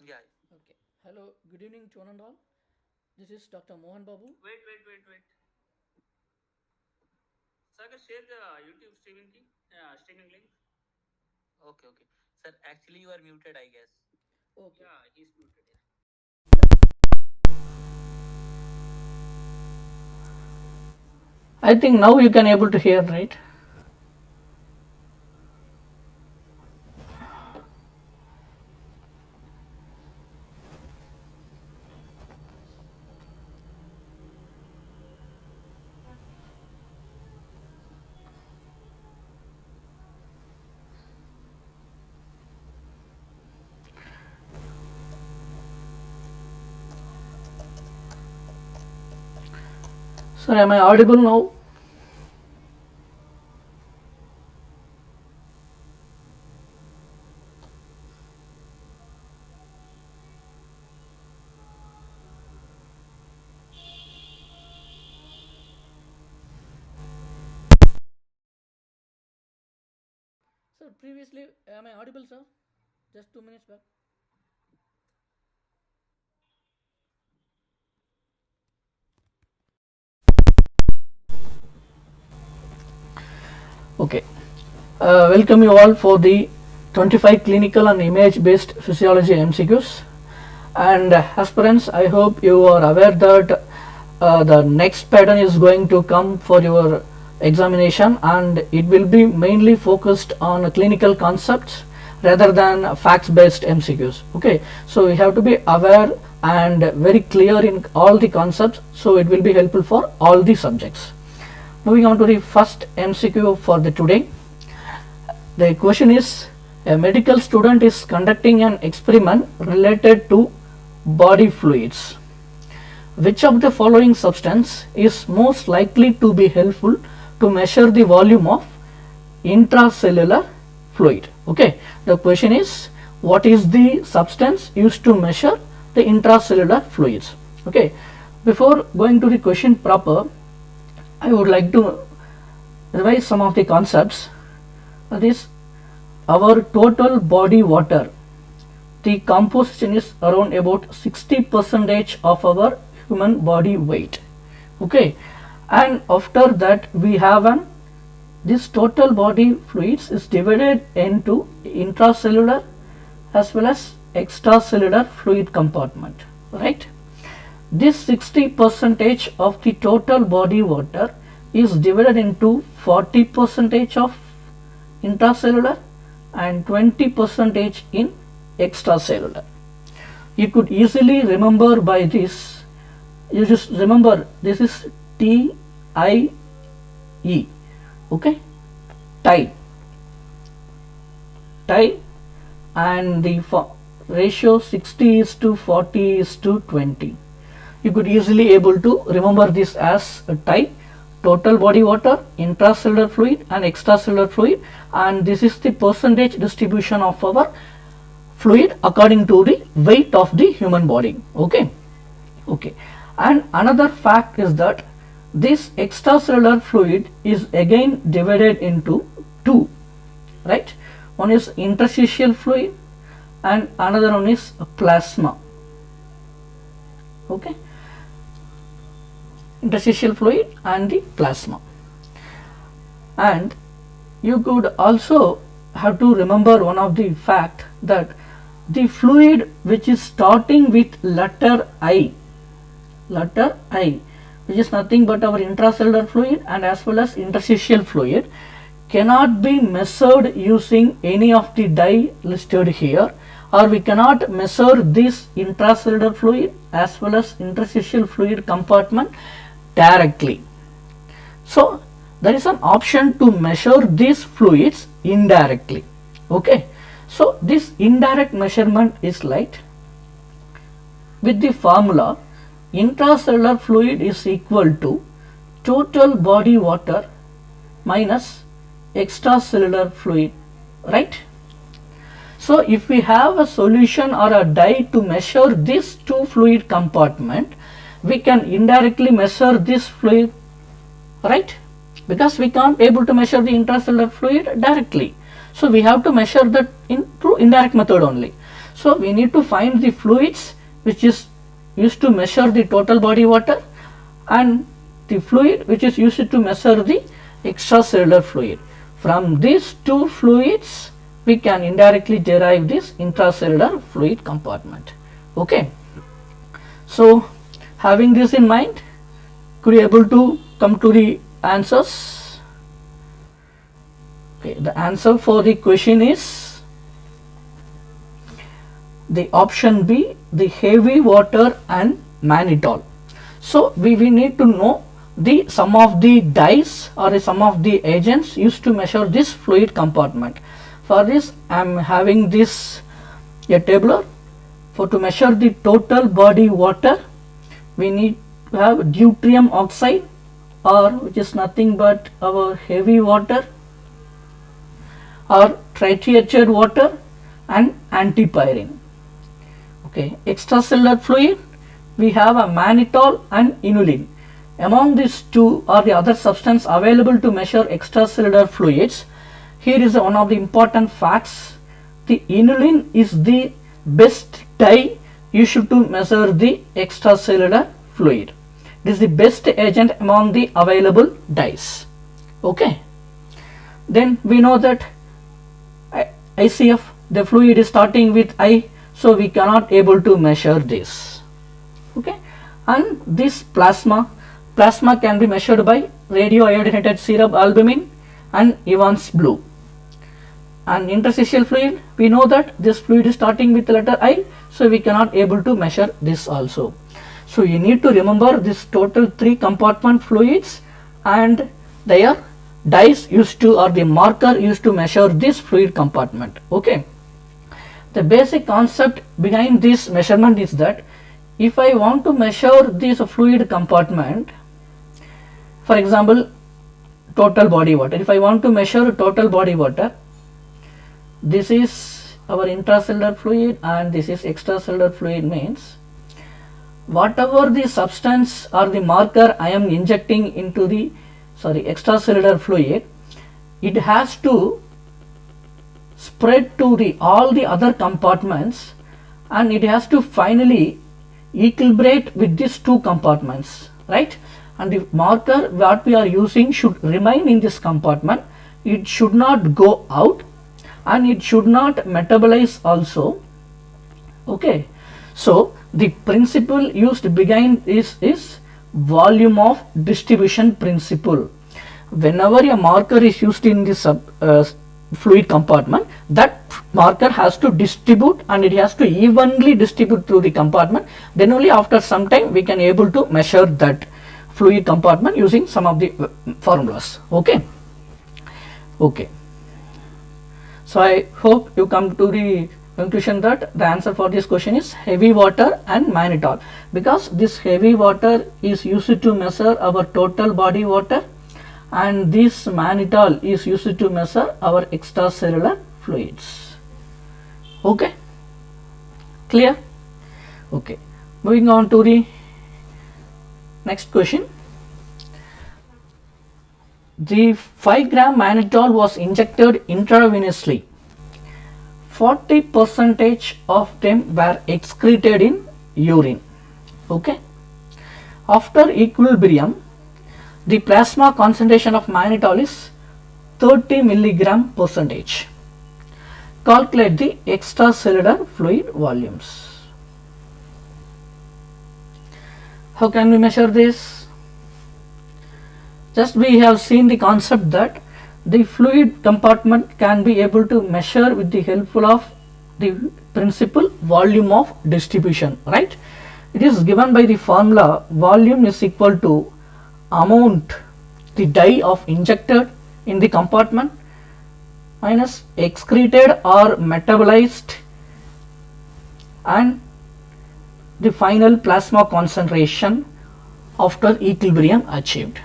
Yeah. Okay. Hello, good evening to one and all. This is Dr. Mohan Babu. Wait. Saga, share the YouTube streaming link. Okay. Sir, actually you are muted, I guess. Okay. Yeah, he's muted. Yeah. I think now you can able to hear, right? Sir, am I audible now? Sir, previously, am I audible, sir? Just 2 minutes back. Okay. Welcome you all for the 25 clinical and image based physiology MCQs. And aspirants, I hope you are aware that the next pattern is going to come for your examination, and it will be mainly focused on clinical concepts rather than facts based MCQs. Okay, so we have to be aware and very clear in all the concepts, so it will be helpful for all the subjects. Moving on to the first MCQ for the today. The question is, a medical student is conducting an experiment related to body fluids. Which of the following substance is most likely to be helpful to measure the volume of intracellular fluid? Okay, the question is, what is the substance used to measure the intracellular fluids? Okay, before going to the question proper, I would like to revise some of the concepts. That is, our total body water, the composition is around about 60% of our human body weight. Okay, and after that we have this total body fluids is divided into intracellular as well as extracellular fluid compartment, right? This 60% of the total body water is divided into 40% of intracellular and 20% in extracellular. You could easily remember by this. You just remember this is TIE. Okay, tie, and the ratio 60 is to 40 is to 20. You could easily able to remember this as a tie: total body water, intracellular fluid and extracellular fluid, and this is the percentage distribution of our fluid according to the weight of the human body. Okay, and another fact is that this extracellular fluid is again divided into two, right? One is interstitial fluid and another one is plasma. Okay, interstitial fluid and the plasma. And you could also have to remember one of the fact that the fluid which is starting with letter I, which is nothing but our intracellular fluid and as well as interstitial fluid, cannot be measured using any of the dye listed here, or we cannot measure this intracellular fluid as well as interstitial fluid compartment directly. So there is an option to measure these fluids indirectly. Okay, so this indirect measurement is like, with the formula, intracellular fluid is equal to total body water minus extracellular fluid, right? So if we have a solution or a dye to measure this two fluid compartment, we can indirectly measure this fluid, right? Because we can't able to measure the intracellular fluid directly, so we have to measure that in through indirect method only. So we need to find the fluids which is used to measure the total body water and the fluid which is used to measure the extracellular fluid. From these two fluids we can indirectly derive this intracellular fluid compartment. Okay. So having this in mind, could you able to come to the answers? Okay, the answer for the question is the option B, the heavy water and mannitol. So we need to know the sum of the dyes or the sum of the agents used to measure this fluid compartment. For this I am having this a tabular. For to measure the total body water, we need to have deuterium oxide, or which is nothing but our heavy water, or tritiated water and antipyrine. Okay, extracellular fluid, we have a mannitol and inulin. Among these two are the other substance available to measure extracellular fluids. Here is one of the important facts. The inulin is the best dye used to measure the extracellular fluid. It is the best agent among the available dyes. Okay. Then we know that ICF, the fluid is starting with I, so we cannot able to measure this. Okay. And this plasma can be measured by radioiodinated serum albumin and Evans blue. And interstitial fluid, we know that this fluid is starting with the letter I, so we cannot able to measure this also. So you need to remember this total 3 compartment fluids and their dyes used to, or the marker used to measure this fluid compartment. Okay. The basic concept behind this measurement is that if I want to measure this fluid compartment, for example total body water, if I want to measure total body water, this is our intracellular fluid and this is extracellular fluid, means whatever the substance or the marker I am injecting into the extracellular fluid, it has to spread to all the other compartments and it has to finally equilibrate with these 2 compartments, right? And the marker what we are using should remain in this compartment. It should not go out and it should not metabolize also. Okay. So the principle used behind is volume of distribution principle. Whenever a marker is used in this fluid compartment, that marker has to distribute and it has to evenly distribute through the compartment. Then only after some time we can able to measure that fluid compartment using some of the formulas. Okay. Okay. So I hope you come to the conclusion that the answer for this question is heavy water and mannitol, because this heavy water is used to measure our total body water and this mannitol is used to measure our extracellular fluids. Okay. Clear? Okay. Moving on to the next question. The 5 gram mannitol was injected intravenously. 40% of them were excreted in urine. Okay. After equilibrium, the plasma concentration of mannitol is 30 milligram percentage. Calculate the extracellular fluid volumes. How can we measure this? Just we have seen the concept that the fluid compartment can be able to measure with the help of the principle volume of distribution, right? It is given by the formula volume is equal to amount the dye of injected in the compartment minus excreted or metabolized and the final plasma concentration after equilibrium achieved.